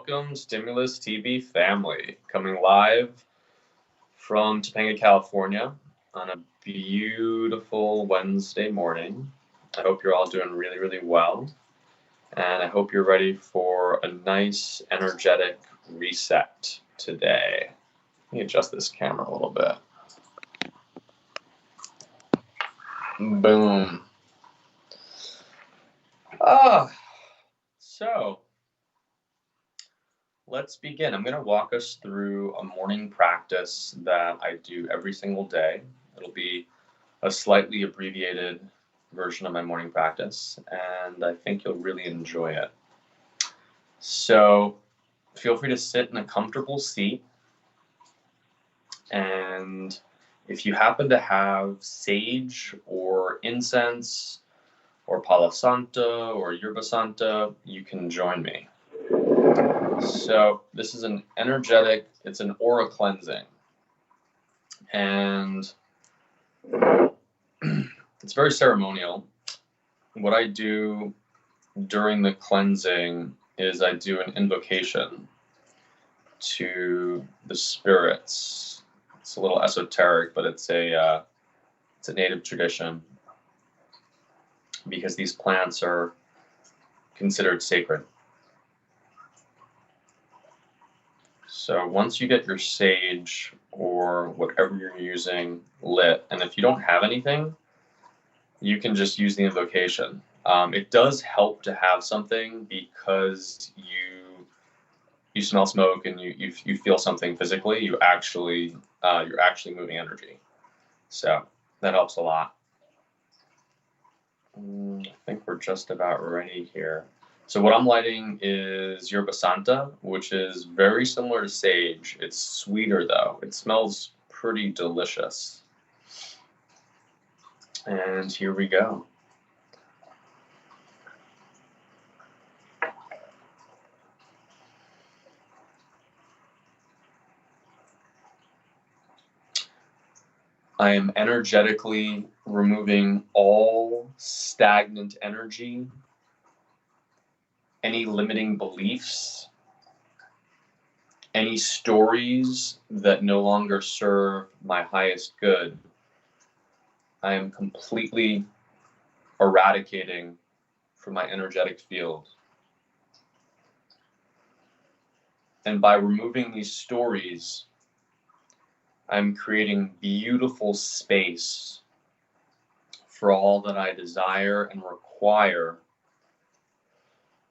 welcome Stimulus TV family, coming live from Topanga, California on a beautiful Wednesday morning. I hope you're all doing really, really well, and I hope you're ready for a nice, energetic reset today. Let me adjust this camera a little bit. Boom. So let's begin. I'm going to walk us through a morning practice that I do every single day. It'll be a slightly abbreviated version of my morning practice, and I think you'll really enjoy it. So feel free to sit in a comfortable seat, and if you happen to have sage or incense or Palo Santo or Yerba Santa, you can join me. So this is an energetic, it's an aura cleansing, and it's very ceremonial. What I do during the cleansing is I do an invocation to the spirits. It's a little esoteric, but it's a native tradition because these plants are considered sacred. So once you get your sage or whatever you're using lit, and if you don't have anything, you can just use the invocation. It does help to have something because you smell smoke and you feel something physically. You're actually moving energy, so that helps a lot. I think we're just about ready here. So what I'm lighting is Yerba Santa, which is very similar to sage. It's sweeter though. It smells pretty delicious. And here we go. I am energetically removing all stagnant energy, any limiting beliefs, any stories that no longer serve my highest good. I am completely eradicating from my energetic field. And by removing these stories, I'm creating beautiful space for all that I desire and require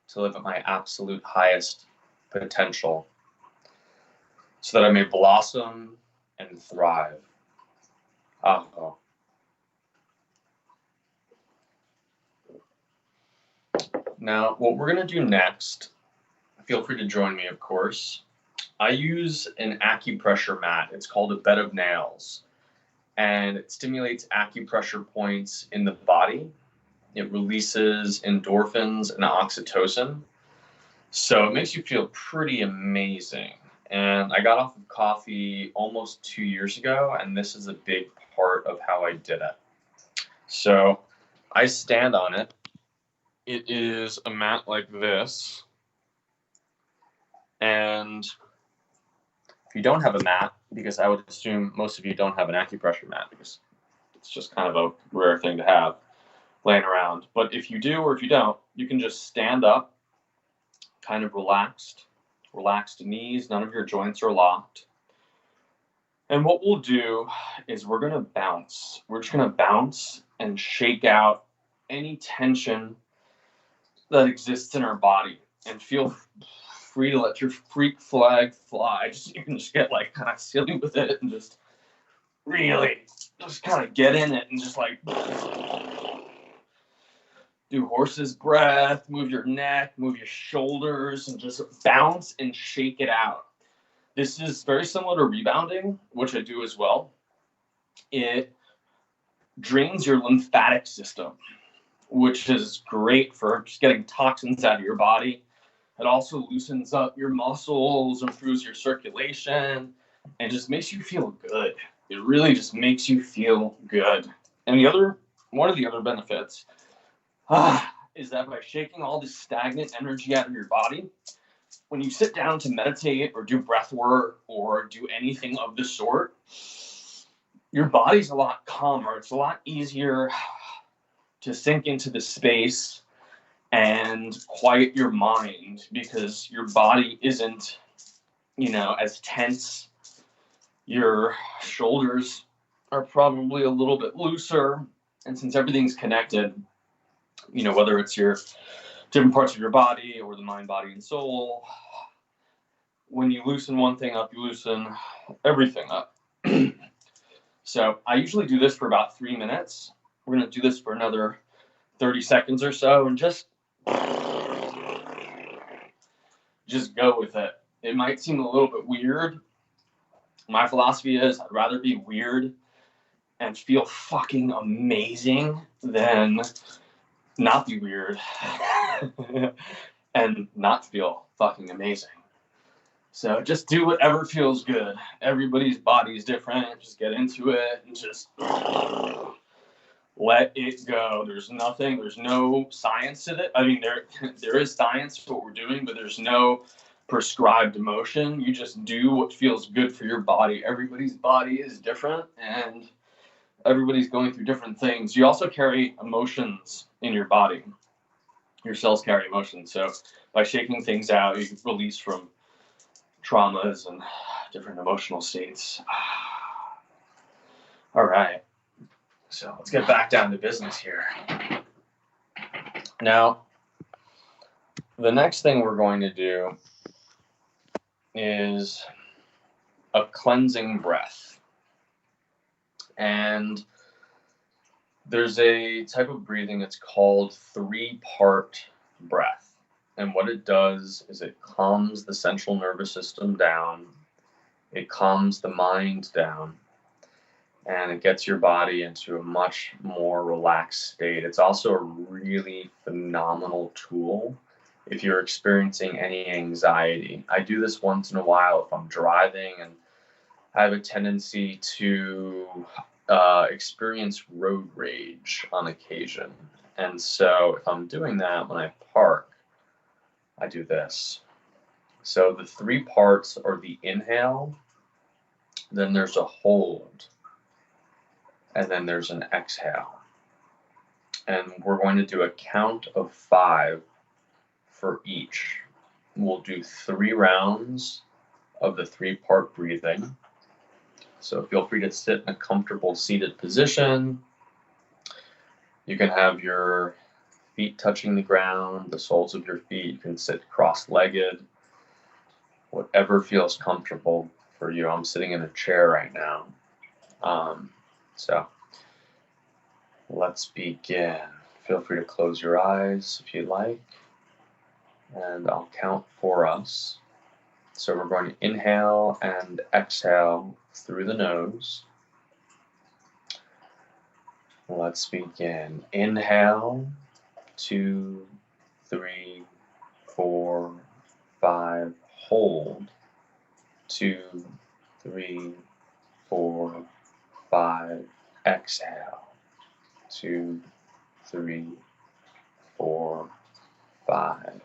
to live at my absolute highest potential so that I may blossom and thrive. Now, what we're going to do next, feel free to join me, of course. I use an acupressure mat. It's called a bed of nails, and it stimulates acupressure points in the body. It releases endorphins and oxytocin, so it makes you feel pretty amazing. And I got off of coffee almost 2 years ago, and this is a big part of how I did it. So I stand on it. It is a mat like this, and if you don't have a mat, because I would assume most of you don't have an acupressure mat because it's just kind of a rare thing to have laying around. But if you do or if you don't, you can just stand up, kind of relaxed knees, none of your joints are locked. And what we'll do is we're going to bounce. We're just going to bounce and shake out any tension that exists in our body and feel free to let your freak flag fly. You can just get like kind of silly with it and just really just kind of get in it and just like do horse's breath, move your neck, move your shoulders, and just bounce and shake it out. This is very similar to rebounding, which I do as well. It drains your lymphatic system, which is great for just getting toxins out of your body. It also loosens up your muscles, improves your circulation, and just makes you feel good. It really just makes you feel good. And one of the other benefits is that by shaking all this stagnant energy out of your body, when you sit down to meditate or do breath work or do anything of the sort, your body's a lot calmer. It's a lot easier to sink into the space and quiet your mind because your body isn't, as tense. Your shoulders are probably a little bit looser. And since everything's connected, whether it's your different parts of your body or the mind, body, and soul, when you loosen one thing up, you loosen everything up. So I usually do this for about 3 minutes. We're going to do this for another 30 seconds or so and just go with it. It might seem a little bit weird. My philosophy is I'd rather be weird and feel fucking amazing than not be weird and not feel fucking amazing. So just do whatever feels good. Everybody's body is different. Just get into it and just let it go. There's no science to it. I mean, there is science to what we're doing, but there's no prescribed motion. You just do what feels good for your body. Everybody's body is different, and everybody's going through different things. You also carry emotions in your body. Your cells carry emotions. So by shaking things out, you can release from traumas and different emotional states. All right. So let's get back down to business here. Now, the next thing we're going to do is a cleansing breath. And there's a type of breathing that's called 3-part breath. And what it does is it calms the central nervous system down, it calms the mind down, and it gets your body into a much more relaxed state. It's also a really phenomenal tool if you're experiencing any anxiety. I do this once in a while if I'm driving, and I have a tendency to experience road rage on occasion. And so if I'm doing that when I park, I do this. So the 3 parts are the inhale, then there's a hold, and then there's an exhale. And we're going to do a count of 5 for each. We'll do 3 rounds of the 3-part breathing. So feel free to sit in a comfortable seated position. You can have your feet touching the ground, the soles of your feet. You can sit cross-legged, whatever feels comfortable for you. I'm sitting in a chair right now. So let's begin. Feel free to close your eyes if you like, and I'll count for us. So we're going to inhale and exhale through the nose. Let's begin. Inhale, 2, 3, 4, 5. Hold, 2, 3, 4, 5. Exhale, 2, 3, 4, 5.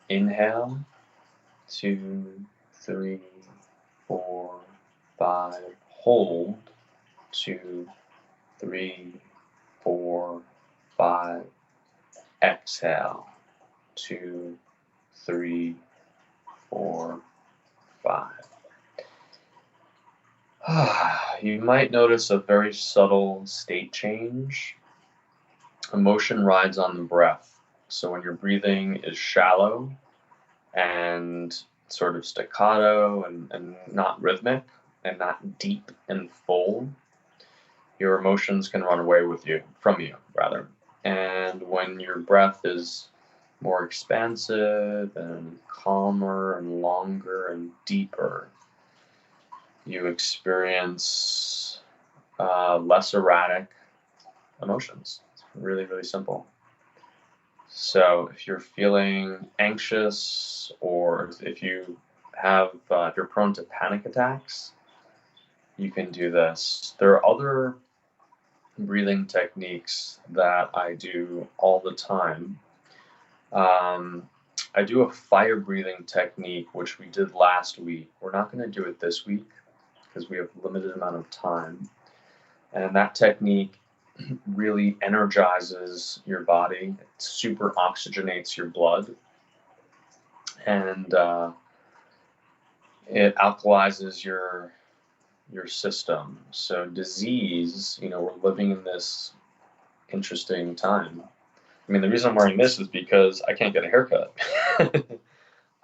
Inhale, 2, 3, 4, 5. Hold, 2, 3, 4, 5. Exhale, 2, 3, 4, 5. You might notice a very subtle state change. Emotion rides on the breath. So when your breathing is shallow and sort of staccato and not rhythmic and not deep and full, your emotions can run away from you. And when your breath is more expansive and calmer and longer and deeper, you experience less erratic emotions. It's really, really simple. So if you're feeling anxious, or if you're prone to panic attacks, you can do this. There are other breathing techniques that I do all the time. I do a fire breathing technique, which we did last week. We're not going to do it this week because we have a limited amount of time. And that technique really energizes your body. It super oxygenates your blood. And it alkalizes your system. So disease, we're living in this interesting time. I mean, the reason I'm wearing this is because I can't get a haircut.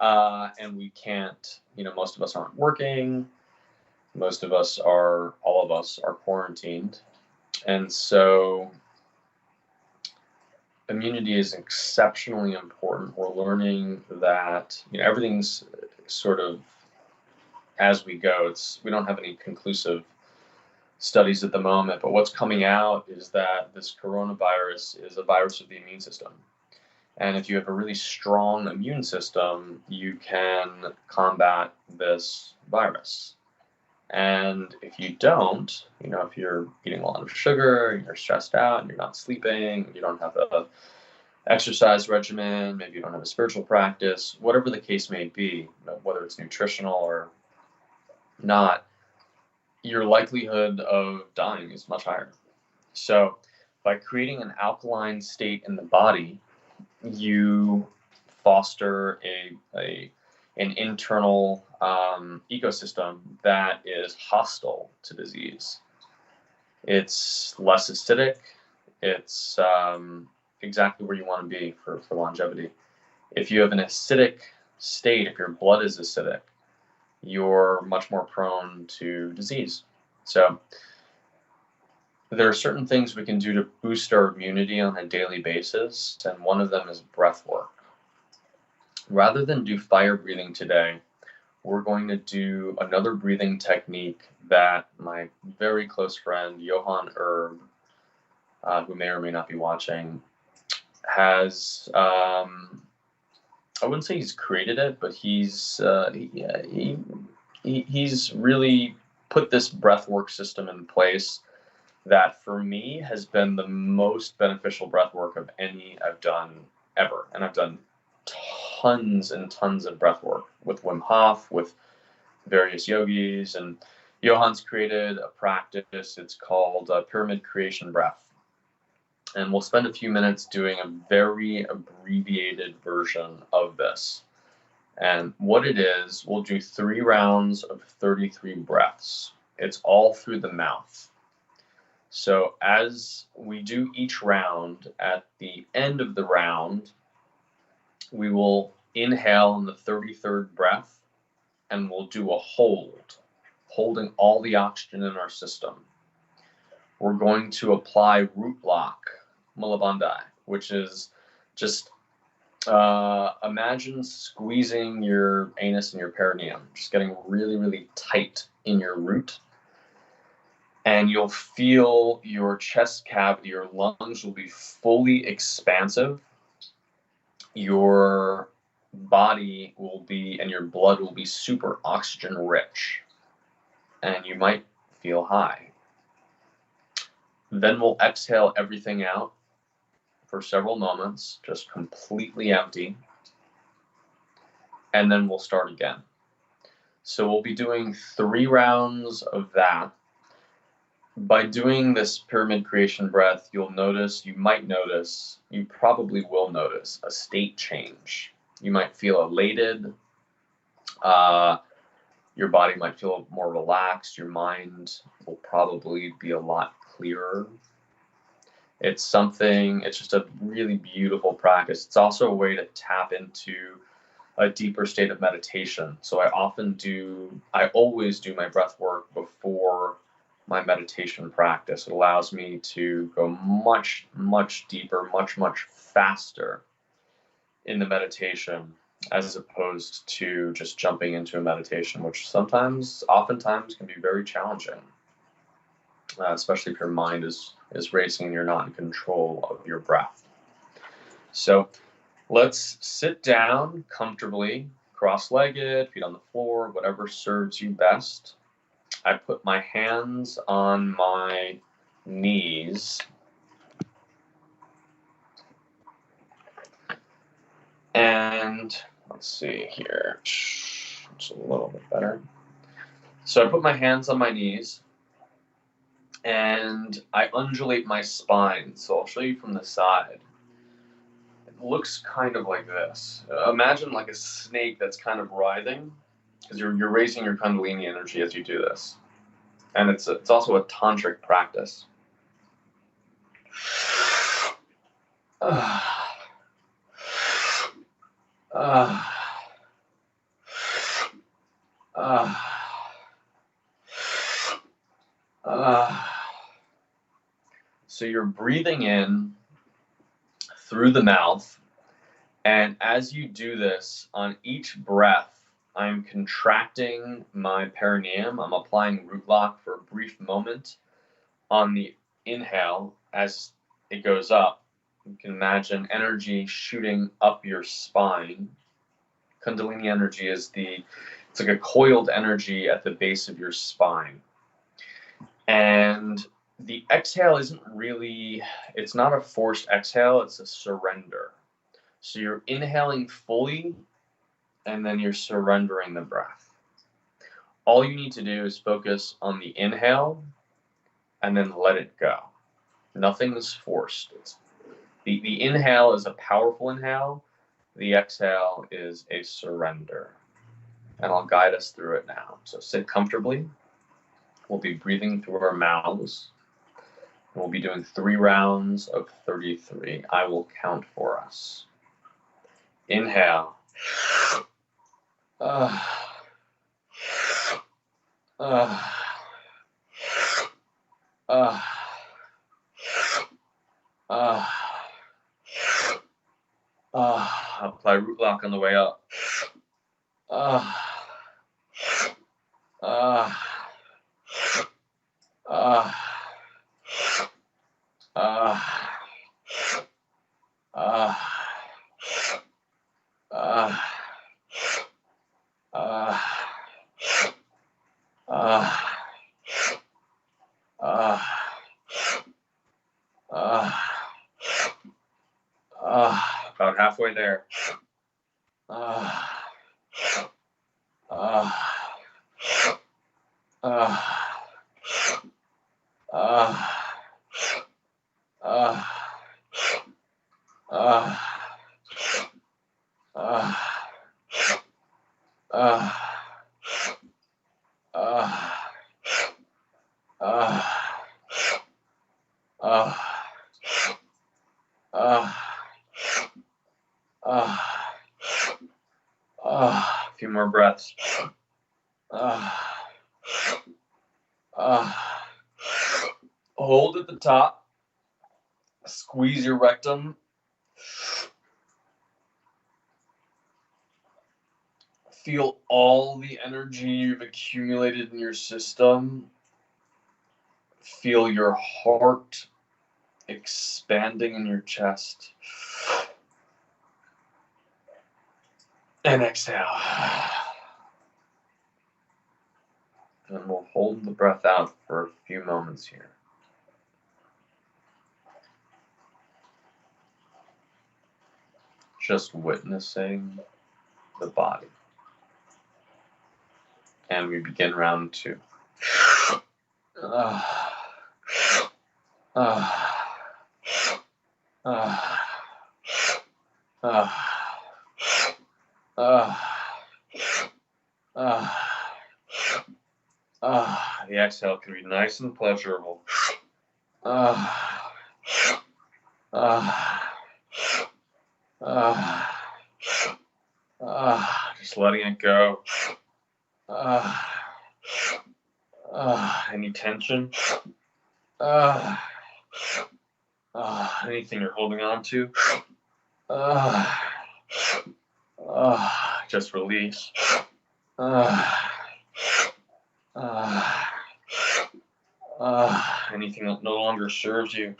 And we can't, most of us aren't working. Most of us all of us are quarantined. And so immunity is exceptionally important. We're learning that, everything's sort of as we go. We don't have any conclusive studies at the moment, but what's coming out is that this coronavirus is a virus of the immune system. And if you have a really strong immune system, you can combat this virus. And if you don't, if you're eating a lot of sugar, you're stressed out, and you're not sleeping, you don't have a exercise regimen, maybe you don't have a spiritual practice, whatever the case may be, whether it's nutritional or not, your likelihood of dying is much higher. So by creating an alkaline state in the body, you foster an internal ecosystem that is hostile to disease. It's less acidic. It's exactly where you want to be for longevity. If you have an acidic state, if your blood is acidic, you're much more prone to disease. So there are certain things we can do to boost our immunity on a daily basis, and one of them is breath work. Rather than do fire breathing today, we're going to do another breathing technique that my very close friend, Johann Erb, who may or may not be watching, has, I wouldn't say he's created it, but he's really put this breathwork system in place that for me has been the most beneficial breathwork of any I've done ever. And I've done tons and tons of breathwork with Wim Hof, with various yogis, and Johann's created a practice. It's called pyramid creation breath. And we'll spend a few minutes doing a very abbreviated version of this. And what it is, we'll do 3 rounds of 33 breaths. It's all through the mouth. So as we do each round, at the end of the round, we will inhale in the 33rd breath, and we'll do a hold, holding all the oxygen in our system. We're going to apply root block, Mula Bandhai, which is just imagine squeezing your anus and your perineum, just getting really, really tight in your root. And you'll feel your chest cavity, your lungs will be fully expansive. Your body will be, and your blood will be super oxygen rich. And you might feel high. Then we'll exhale everything out for several moments, just completely empty. And then we'll start again. So we'll be doing 3 rounds of that. By doing this pyramid creation breath, you probably will notice a state change. You might feel elated. Your body might feel more relaxed. Your mind will probably be a lot clearer. It's just a really beautiful practice. It's also a way to tap into a deeper state of meditation. So I always do my breath work before my meditation practice. It allows me to go much, much deeper, much, much faster in the meditation, as opposed to just jumping into a meditation, which oftentimes can be very challenging, especially if your mind is racing and you're not in control of your breath. So let's sit down comfortably, cross-legged, feet on the floor, whatever serves you best. I put my hands on my knees, And let's see here. It's a little bit better. So I put my hands on my knees and I undulate my spine. So I'll show you from the side. It looks kind of like this. Imagine like a snake that's kind of writhing, because you're raising your Kundalini energy as you do this. And it's also a tantric practice. So you're breathing in through the mouth, and as you do this, on each breath, I'm contracting my perineum. I'm applying root lock for a brief moment. On the inhale, as it goes up, you can imagine energy shooting up your spine. Kundalini energy it's like a coiled energy at the base of your spine. And the exhale it's not a forced exhale, it's a surrender. So you're inhaling fully, and then you're surrendering the breath. All you need to do is focus on the inhale, and then let it go. Nothing is forced. The inhale is a powerful inhale. The exhale is a surrender. And I'll guide us through it now. So sit comfortably. We'll be breathing through our mouths. We'll be doing 3 rounds of 33. I will count for us. Inhale. Apply root lock on the way up. About halfway there. A few more breaths. Hold at the top. Squeeze your rectum. Feel all the energy you've accumulated in your system. Feel your heart expanding in your chest. And exhale. And we'll hold the breath out for a few moments here. Just witnessing the body. And we begin round 2. The exhale can be nice and pleasurable. Just letting it go. Any tension? Anything you're holding on to? Just release. Anything that no longer serves you.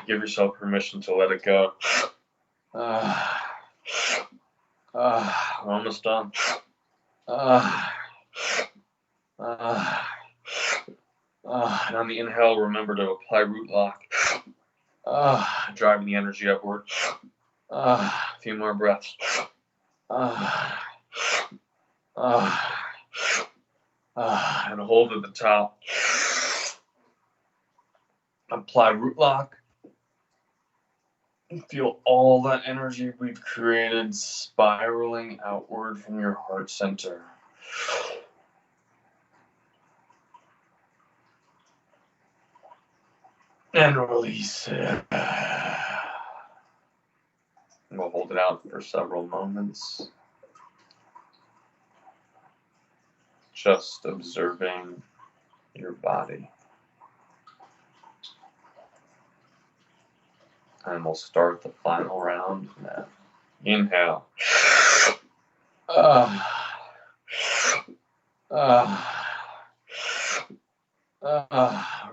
Give yourself permission to let it go. We're almost done. And on the inhale, remember to apply root lock. Driving the energy upward. A few more breaths. And hold at the top. Apply root lock. Feel all that energy we've created spiraling outward from your heart center. And release it. We'll hold it out for several moments. Just observing your body. And we'll start the final round now. Inhale.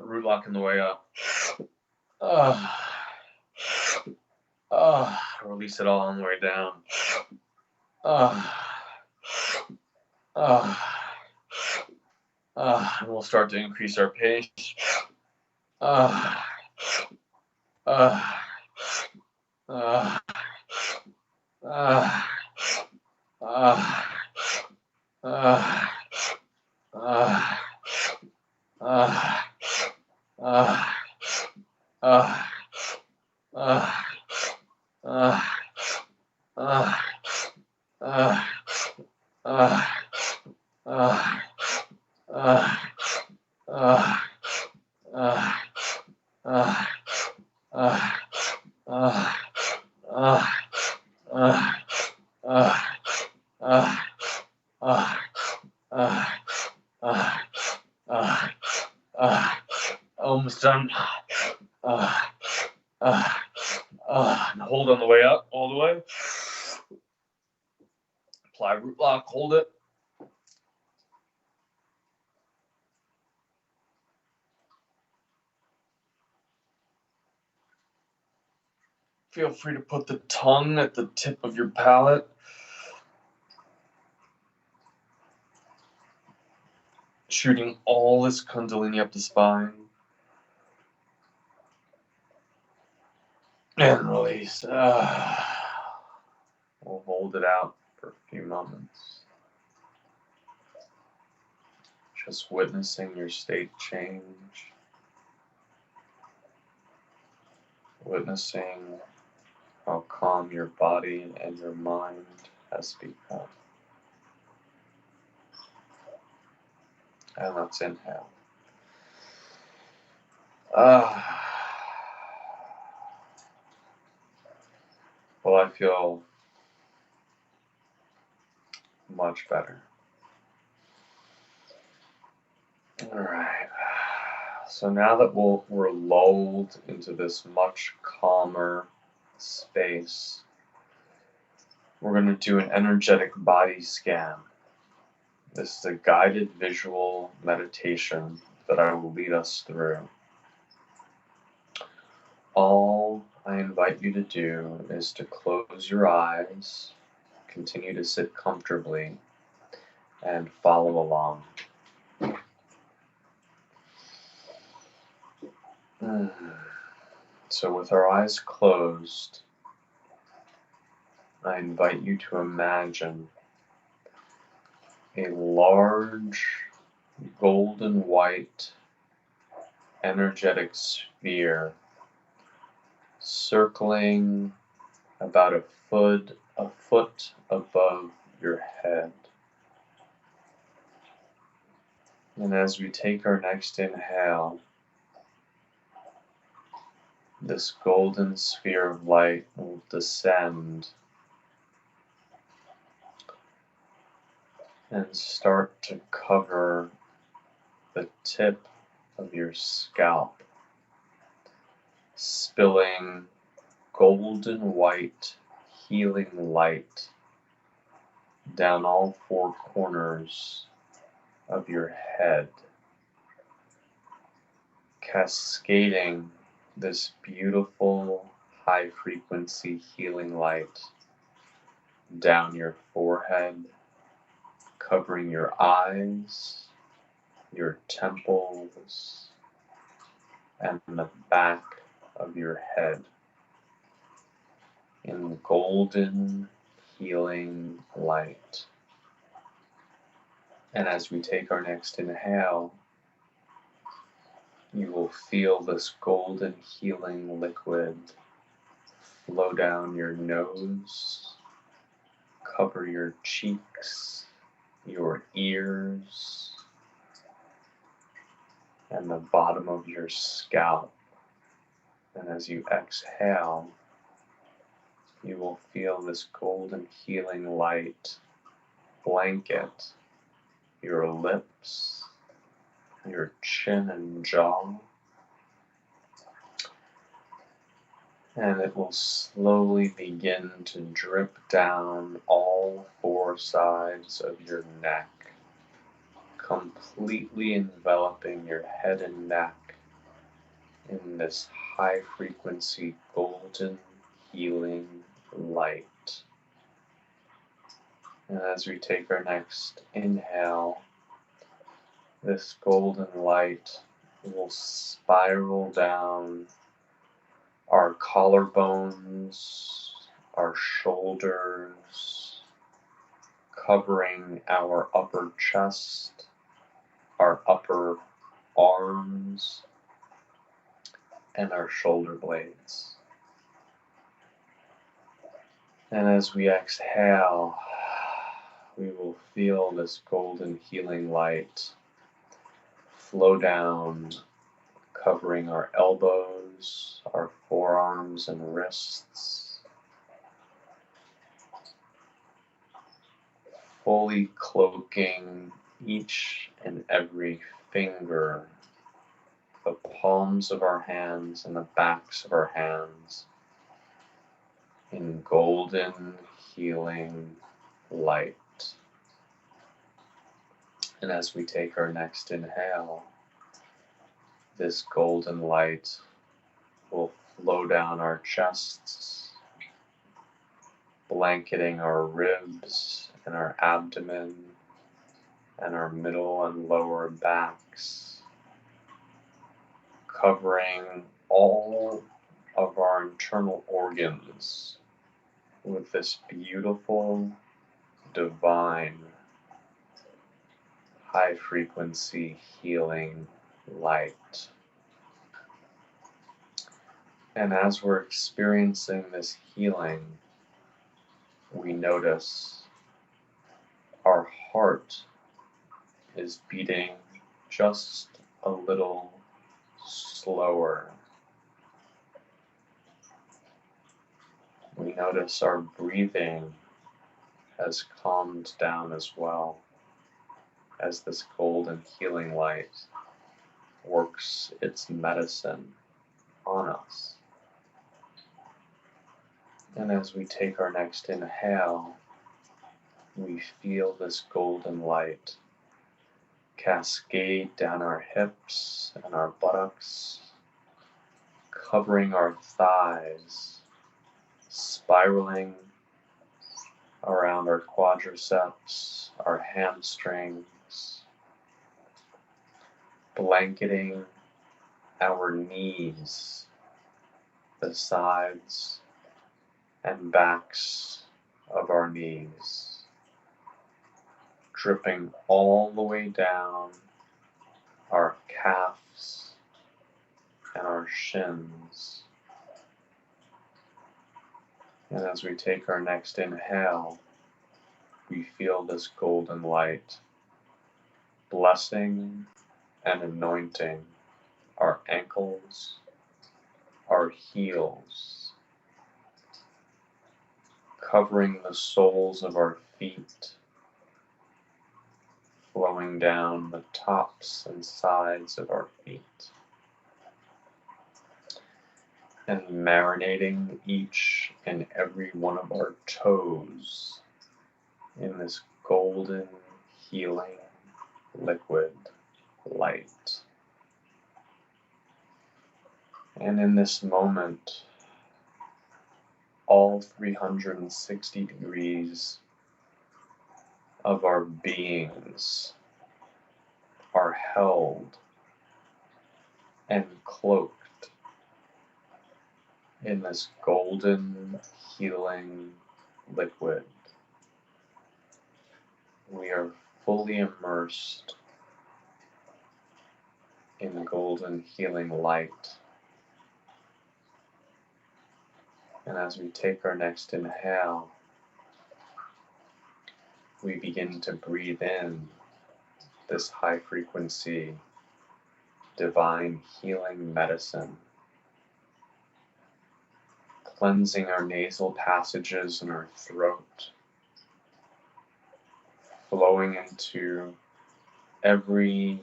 Root lock on the way up. Release it all on the way down. And we'll start to increase our pace. Almost done. And hold on the way up, all the way. Apply root lock, hold it. Feel free to put the tongue at the tip of your palate. Shooting all this Kundalini up the spine. And release. We'll hold it out for a few moments. Just witnessing your state change. Witnessing how calm your body and your mind has become. And let's inhale. Well, I feel much better. All right. So now that we're lulled into this much calmer space, we're going to do an energetic body scan. This is a guided visual meditation that I will lead us through. All I invite you to do is to close your eyes, continue to sit comfortably, and follow along. So with our eyes closed, I invite you to imagine a large golden white energetic sphere circling about a foot above your head. And as we take our next inhale, this golden sphere of light will descend and start to cover the tip of your scalp, spilling golden white healing light down all four corners of your head, cascading this beautiful high frequency healing light down your forehead, covering your eyes, your temples, and the back of your head in golden healing light. And as we take our next inhale, you will feel this golden healing liquid flow down your nose, cover your cheeks, your ears, and the bottom of your scalp. And as you exhale, you will feel this golden healing light blanket your lips, your chin and jaw, and it will slowly begin to drip down all four sides of your neck, completely enveloping your head and neck in this high frequency golden healing light. And as we take our next inhale, this golden light will spiral down our collarbones, our shoulders, covering our upper chest, our upper arms, and our shoulder blades. And as we exhale, we will feel this golden healing light flow down, covering our elbows, our forearms and wrists, fully cloaking each and every finger, the palms of our hands and the backs of our hands in golden healing light. And as we take our next inhale, this golden light will flow down our chests, blanketing our ribs and our abdomen and our middle and lower backs, covering all of our internal organs with this beautiful, divine, high-frequency healing light. And as we're experiencing this healing, we notice our heart is beating just a little slower. We notice our breathing has calmed down as well, as this golden healing light works its medicine on us. And as we take our next inhale, we feel this golden light cascade down our hips and our buttocks, covering our thighs, spiraling around our quadriceps, our hamstrings, blanketing our knees, the sides and backs of our knees, dripping all the way down our calves and our shins. And as we take our next inhale, we feel this golden light blessing and anointing our ankles, our heels, covering the soles of our feet, flowing down the tops and sides of our feet, and marinating each and every one of our toes in this golden healing liquid light. And in this moment, all 360 degrees of our beings are held and cloaked in this golden healing liquid. We are fully immersed in golden healing light. And as we take our next inhale, we begin to breathe in this high frequency, divine healing medicine, cleansing our nasal passages and our throat, flowing into every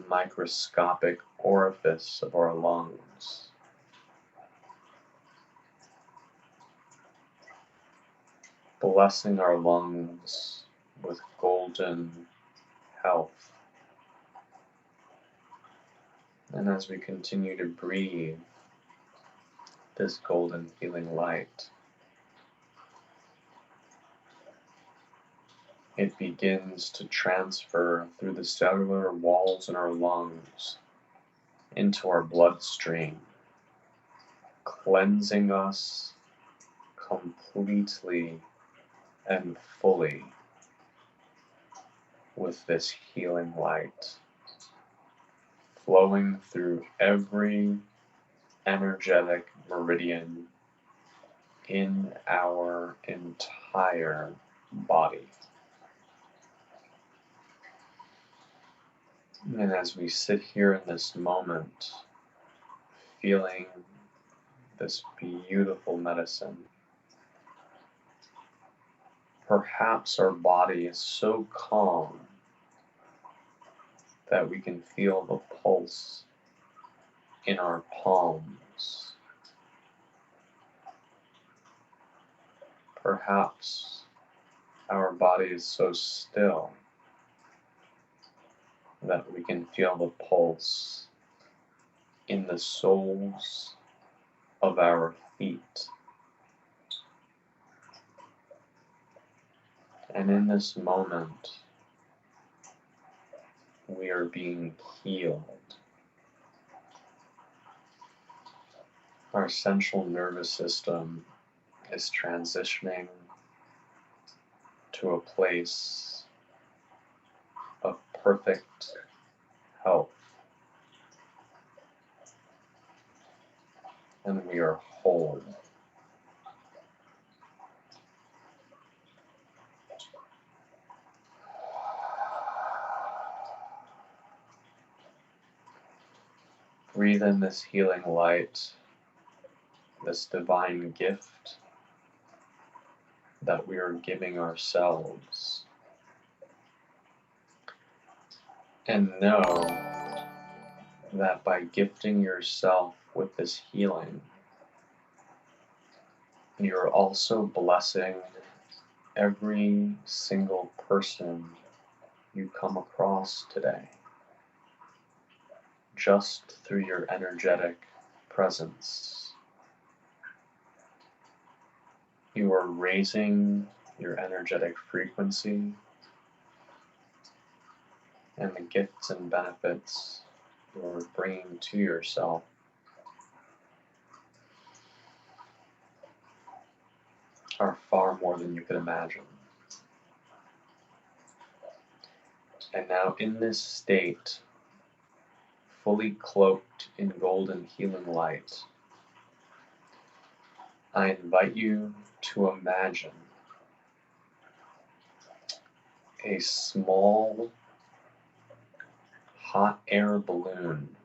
microscopic orifice of our lungs. Blessing our lungs with golden health. And as we continue to breathe this golden healing light, it begins to transfer through the cellular walls in our lungs into our bloodstream, cleansing us completely and fully with this healing light, flowing through every energetic meridian in our entire body. And as we sit here in this moment, feeling this beautiful medicine, perhaps our body is so calm that we can feel the pulse in our palms. Perhaps our body is so still that we can feel the pulse in the soles of our feet. And in this moment, we are being healed. Our central nervous system is transitioning to a place of perfect health. And we are whole. Breathe in this healing light, this divine gift that we are giving ourselves. And know that by gifting yourself with this healing, you're also blessing every single person you come across today, just through your energetic presence. You are raising your energetic frequency, and the gifts and benefits you're bringing to yourself are far more than you could imagine. And now in this state, fully cloaked in golden healing light, I invite you to imagine a small hot air balloon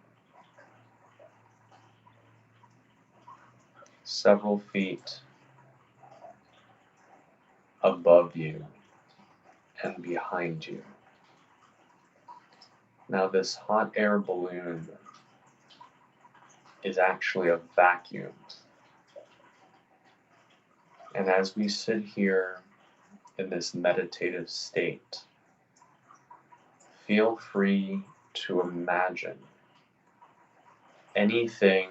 several feet above you and behind you. Now this hot air balloon is actually a vacuum. And as we sit here in this meditative state, feel free to imagine anything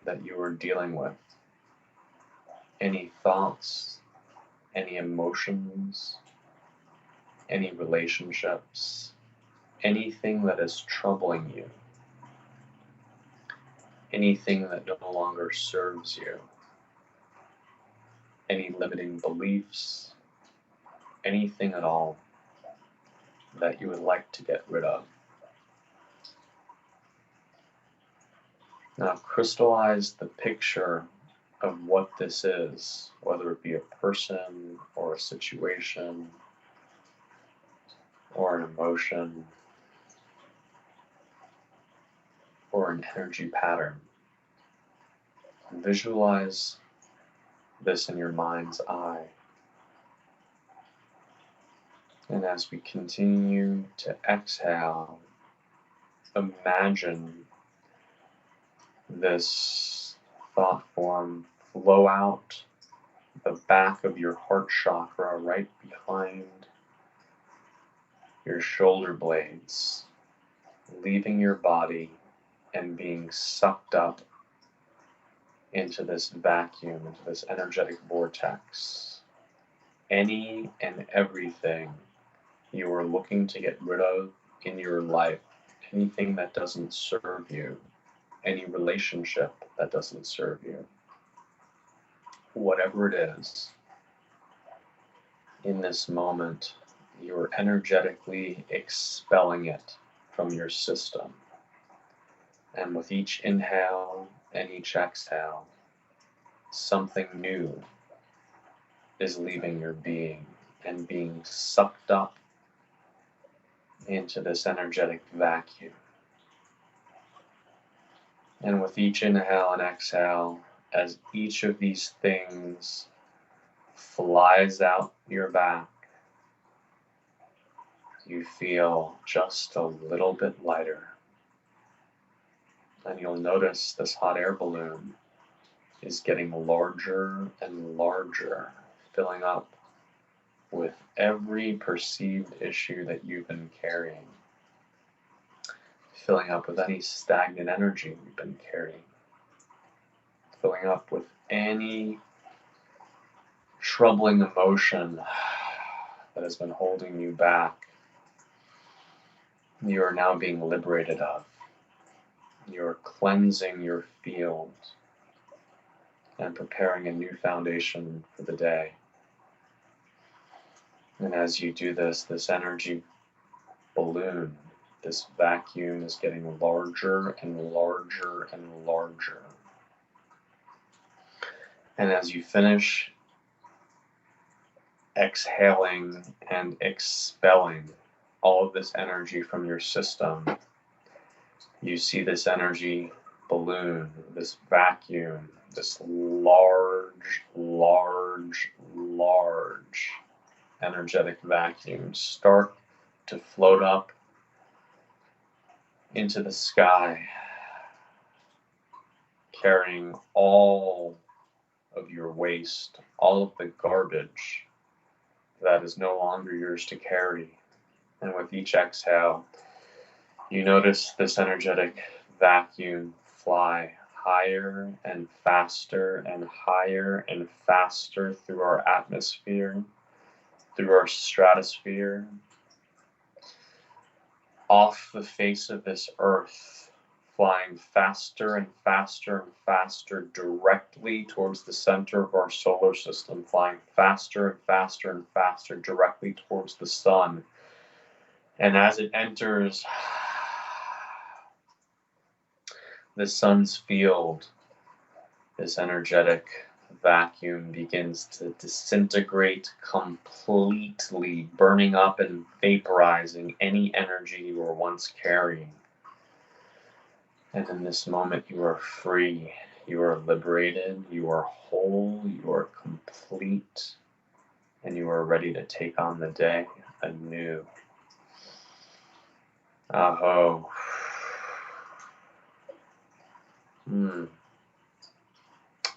that you are dealing with, any thoughts, any emotions, any relationships, anything that is troubling you. anything that no longer serves you, any limiting beliefs, anything at all that you would like to get rid of. Now crystallize the picture of what this is, whether it be a person or a situation or an emotion or an energy pattern. Visualize this in your mind's eye. And as we continue to exhale, imagine this thought form flow out the back of your heart chakra, right behind your shoulder blades, leaving your body and being sucked up into this vacuum, into this energetic vortex. Any and everything you are looking to get rid of in your life, anything that doesn't serve you, any relationship that doesn't serve you, whatever it is, in this moment, you're energetically expelling it from your system. And with each inhale and each exhale, something new is leaving your being and being sucked up into this energetic vacuum. And with each inhale and exhale, as each of these things flies out your back, you feel just a little bit lighter. And you'll notice this hot air balloon is getting larger and larger, filling up with every perceived issue that you've been carrying, filling up with any stagnant energy you've been carrying, filling up with any troubling emotion that has been holding you back. You are now being liberated of. You're cleansing your field and preparing a new foundation for the day. And as you do this, this energy balloon, this vacuum is getting larger and larger and larger. And as you finish exhaling and expelling all of this energy from your system, you see this energy balloon, this vacuum, this large, large, large energetic vacuum start to float up into the sky, carrying all of your waste, all of the garbage that is no longer yours to carry. And with each exhale, you notice this energetic vacuum fly higher and faster and higher and faster through our atmosphere, through our stratosphere, off the face of this earth, flying faster and faster and faster directly towards the center of our solar system, flying faster and faster and faster directly towards the sun. And as it enters the sun's field, this energetic vacuum begins to disintegrate completely, burning up and vaporizing any energy you were once carrying. And in this moment, you are free, you are liberated, you are whole, you are complete, and you are ready to take on the day anew. Aho.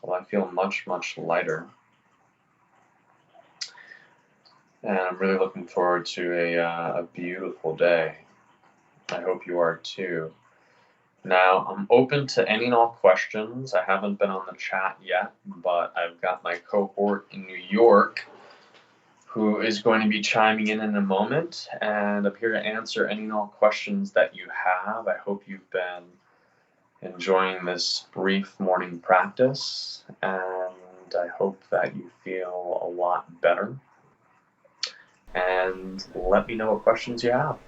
Well, I feel much, much lighter. And I'm really looking forward to a beautiful day. I hope you are too. Now, I'm open to any and all questions. I haven't been on the chat yet, but I've got my cohort in New York who is going to be chiming in a moment, and I'm here to answer any and all questions that you have. I hope you've been enjoying this brief morning practice, and I hope that you feel a lot better. And let me know what questions you have.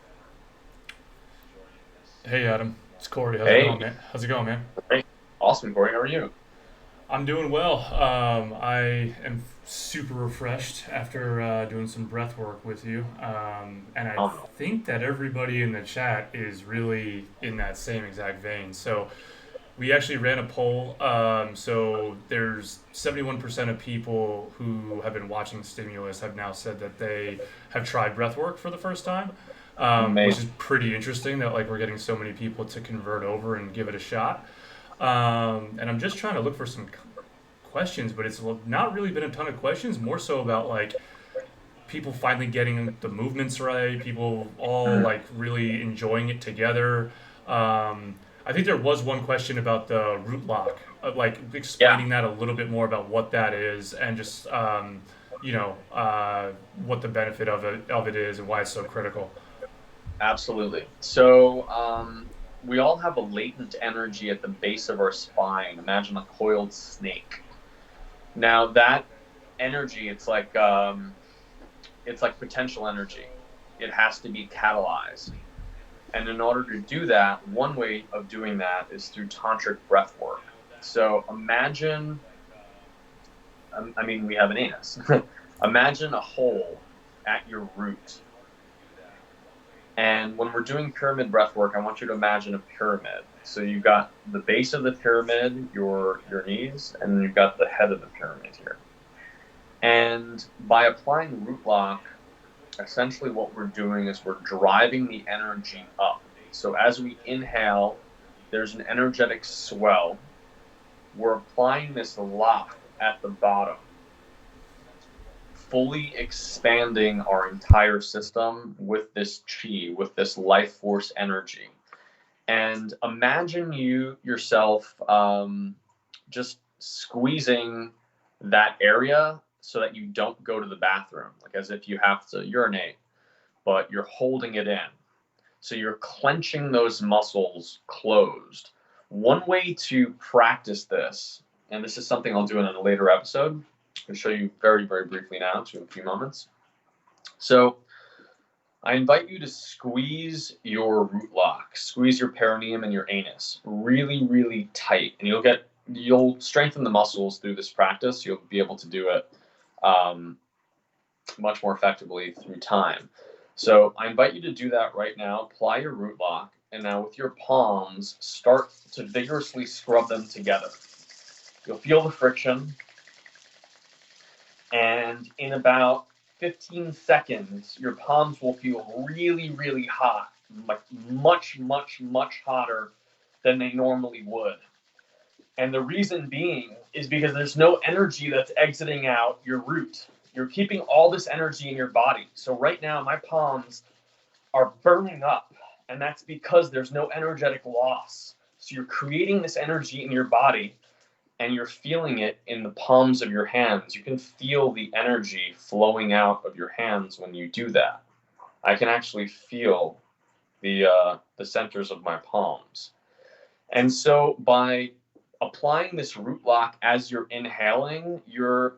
Hey Adam, it's Corey. How's it going, Hey, man? How's it going, man? great. Awesome, Corey. How are you? I'm doing well. I am super refreshed after doing some breath work with you, and I Phenomenal. think that everybody in the chat is really in that same exact vein. So we actually ran a poll. So there's 71% of people who have been watching Stimulus have now said that they have tried breath work for the first time, which Amazing. is pretty interesting that like we're getting so many people to convert over and give it a shot. And I'm just trying to look for some questions, but it's not really been a ton of questions. More so about like people finally getting the movements right, people all Mm, like really enjoying it together. I think there was one question about the root lock, like yeah, explaining that a little bit more about what that is and just what the benefit of it is and why it's so critical. absolutely. So, we all have a latent energy at the base of our spine. Imagine a coiled snake. Now, that energy, it's like potential energy. It has to be catalyzed. And in order to do that, one way of doing that is through tantric breath work. So we have an anus. Imagine a hole at your root. And when we're doing pyramid breath work, I want you to imagine a pyramid. So you've got the base of the pyramid, your knees, and then you've got the head of the pyramid here. And by applying root lock, essentially what we're doing is we're driving the energy up. So as we inhale, there's an energetic swell. We're applying this lock at the bottom, fully expanding our entire system with this chi, with this life force energy. And imagine you yourself just squeezing that area so that you don't go to the bathroom, like as if you have to urinate, but you're holding it in. So you're clenching those muscles closed. One way to practice this, and this is something I'll do in a later episode, I'll show you very, very briefly now, to a few moments. So I invite you to squeeze your root lock, squeeze your perineum and your anus really, really tight, and you'll strengthen the muscles through this practice. You'll be able to do it um, much more effectively through time. So I invite you to do that right now. Apply your root lock, and now with your palms, start to vigorously scrub them together. You'll feel the friction, and in about 15 seconds, your palms will feel really, really hot, like much, much, much hotter than they normally would. And the reason being is because there's no energy that's exiting out your root. You're keeping all this energy in your body. So right now, my palms are burning up, and that's because there's no energetic loss. So you're creating this energy in your body, and you're feeling it in the palms of your hands. You can feel the energy flowing out of your hands when you do that. I can actually feel the centers of my palms. And so by applying this root lock as you're inhaling, you're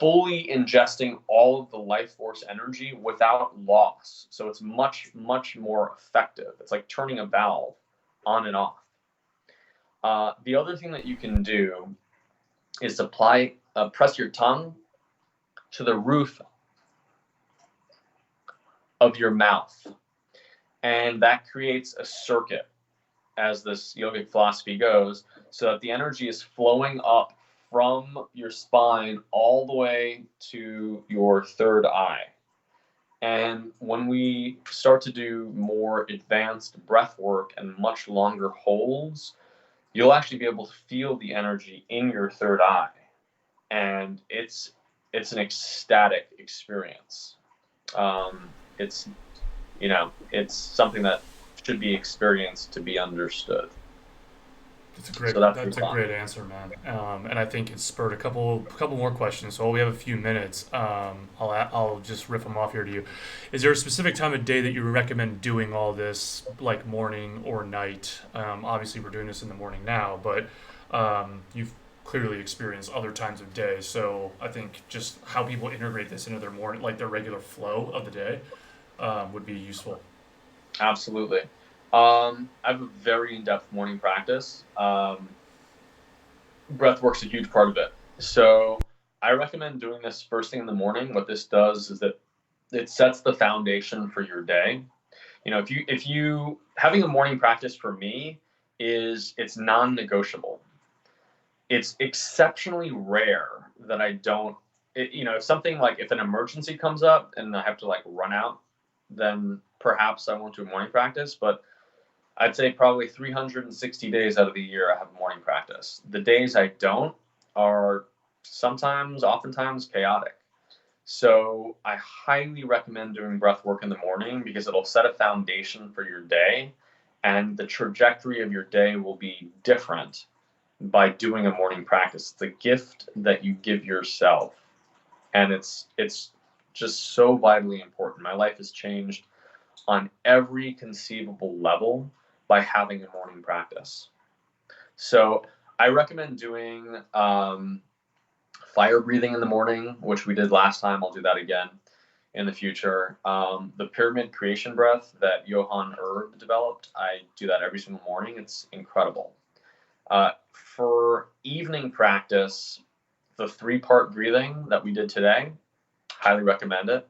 fully ingesting all of the life force energy without loss. So it's much, much more effective. It's like turning a valve on and off. The other thing that you can do is press your tongue to the roof of your mouth, and that creates a circuit, as this yogic philosophy goes, so that the energy is flowing up from your spine all the way to your third eye. And when we start to do more advanced breath work and much longer holds, you'll actually be able to feel the energy in your third eye. And it's an ecstatic experience. It's it's something that should be experienced to be understood. So that's pretty That's a fun. great answer, man. And I think it spurred a couple more questions. So we have a few minutes. I'll just rip them off here to you. Is there a specific time of day that you recommend doing all this, like morning or night? Obviously, we're doing this in the morning now, but you've clearly experienced other times of day. So I think just how people integrate this into their morning, like their regular flow of the day, would be useful. Absolutely. I have a very in-depth morning practice. Breath work's a huge part of it. So I recommend doing this first thing in the morning. What this does is that it sets the foundation for your day. If you having a morning practice for me is it's non-negotiable. It's exceptionally rare that I don't. If something like if an emergency comes up and I have to like run out, then perhaps I won't do morning practice. But I'd say probably 360 days out of the year I have morning practice. The days I don't are oftentimes chaotic. So I highly recommend doing breath work in the morning because it'll set a foundation for your day, and the trajectory of your day will be different by doing a morning practice. It's a gift that you give yourself, and it's just so vitally important. My life has changed on every conceivable level by having a morning practice. So I recommend doing fire breathing in the morning, which we did last time. I'll do that again in the future. The pyramid creation breath that Johann Erb developed, I do that every single morning. It's incredible. For evening practice, the 3-part breathing that we did today, highly recommend it.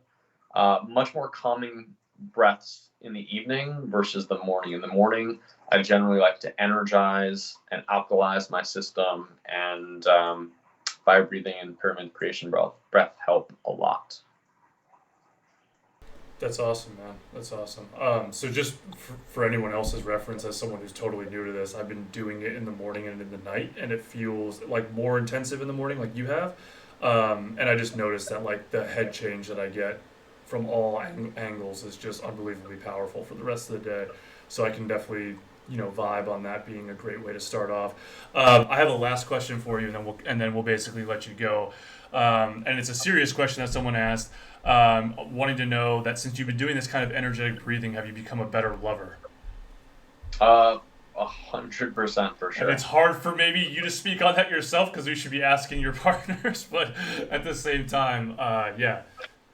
Much more calming breaths in the evening versus the morning. In the morning, I generally like to energize and alkalize my system, and fire breathing and pyramid creation breath help a lot. That's awesome, man. That's awesome. So just for anyone else's reference, as someone who's totally new to this, I've been doing it in the morning and in the night, and it feels like more intensive in the morning, like you have. And I just noticed that like the head change that I get from all angles is just unbelievably powerful for the rest of the day. So I can definitely vibe on that being a great way to start off. I have a last question for you, and then we'll basically let you go. And it's a serious question that someone asked, wanting to know that since you've been doing this kind of energetic breathing, have you become a better lover? 100% for And it's sure. hard for maybe you to speak on that yourself because we should be asking your partners, but at the same time, yeah.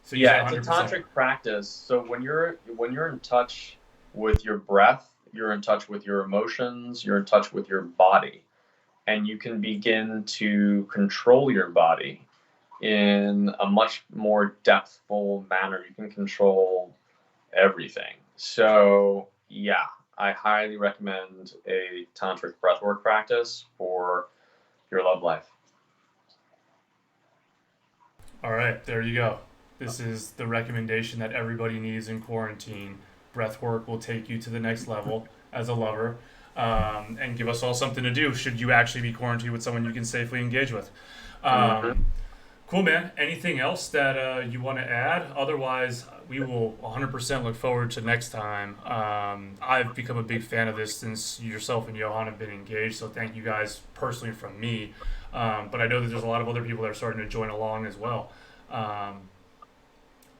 So you say Yeah, it's a 100%. tantric practice. So when you're in touch with your breath, you're in touch with your emotions, you're in touch with your body, and you can begin to control your body in a much more depthful manner. You can control everything. So, yeah, I highly recommend a tantric breathwork practice for your love life. All right, there you go. This is the recommendation that everybody needs in quarantine. Breath work will take you to the next level as a lover, and give us all something to do should you actually be quarantined with someone you can safely engage with. Hmm. Um, cool, man. Anything else that you want to add? Otherwise, we will 100% look forward to next time. I've become a big fan of this since yourself and Johan have been engaged, so thank you guys personally from me. But I know that there's a lot of other people that are starting to join along as well. Um,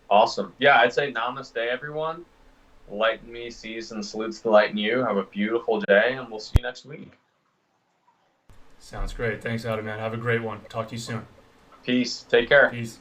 Awesome. Yeah, I'd say namaste, everyone. Light in me sees and salutes the light in you. Have a beautiful day, and we'll see you next week. Sounds great. Thanks, Adam, man. Have a great one. Talk to you soon. Peace. Take care. Peace.